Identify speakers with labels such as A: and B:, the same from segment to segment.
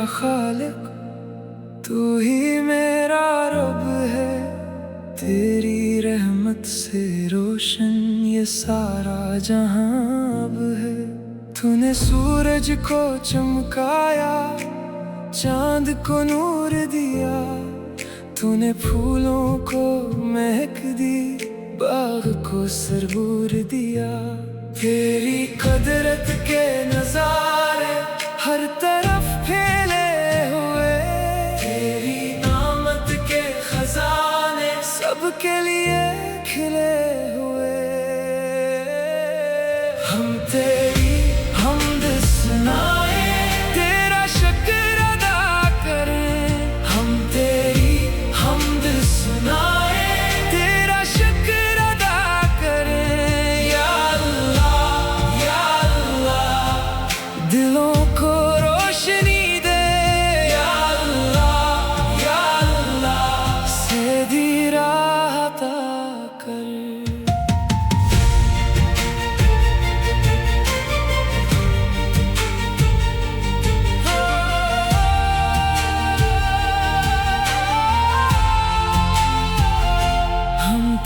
A: खालिक, तू ही मेरा रब है। तेरी रहमत से रोशन ये सारा जहां अब है। तूने सूरज को चमकाया, चांद को नूर दिया। तूने फूलों को महक दी, बाग को सरबूर दिया। तेरी कुदरत के नजारे हर तरफ फैले हुए। तेरी नामत के खजाने सबके लिए खिले हुए। हम तेरी हमद सुनाए, तेरा शुक्र अदा करें। हम तेरी हमद सुनाए, तेरा शुक्र अदा करें। या अल्लाह या अल्लाह, दिलों को रोशनी दे। या अल्लाह या अल्लाह, सीधी राह अता कर।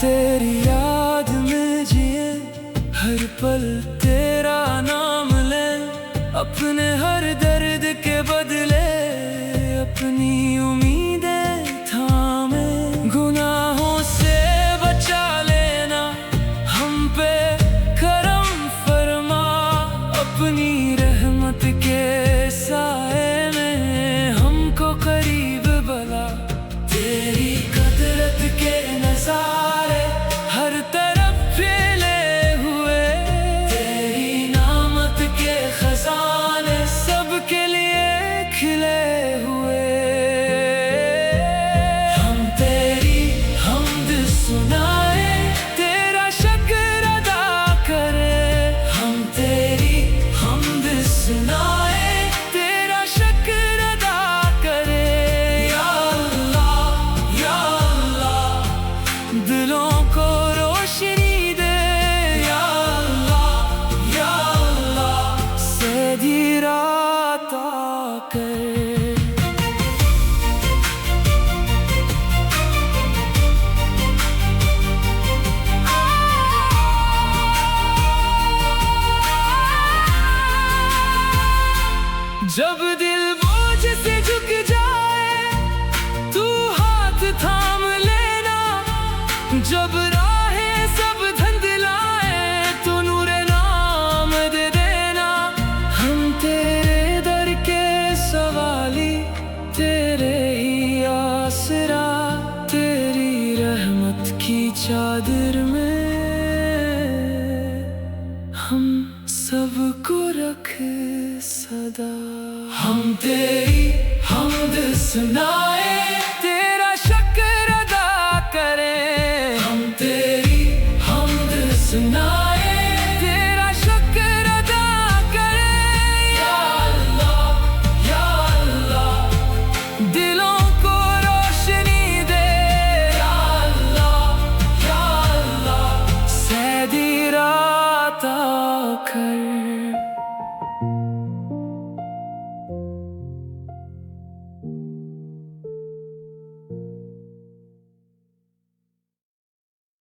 A: तेरी याद में जिए, हर पल तेरा नाम ले। अपने हर दर्द के बदले अपनी उम्मीदें थामे। गुनाहों से बचा लेना, हम पे करम फरमा। अपनी रहमत के साए में हमको करीब बला। तेरी कुदरत के नजारे हर तरफ फैले हुए। तेरी नामत के खजाने सबके लिए खिले हुए। हम तेरी हमद सुनाए, तेरा शुक्र अदा करें। हम तेरी हमद सुनाए, तेरा शुक्र अदा करें। या अल्लाह या अल्लाह, दिलों को रोशनी दे। या अल्लाह या अल्लाह, सीधी राह अता कर। जब दिल बोझ से झुक जाए, तू हाथ थाम लेना। जब राहें सब धुंधलाए, तो नूरे नाम दे देना। हम तेरे दर के सवाली, तेरे ही आसरा। तेरी रहमत की चादर में हम सबको रख सदा। हम तेरी हमद सुनाए, तेरा शुक्र अदा करें। हम तेरी हमद सुनाए, तेरा शुक्र अदा करें। या अल्लाह या अल्लाह, दिलों को रोशनी दे। या अल्लाह या अल्लाह, सीधी राह अता कर।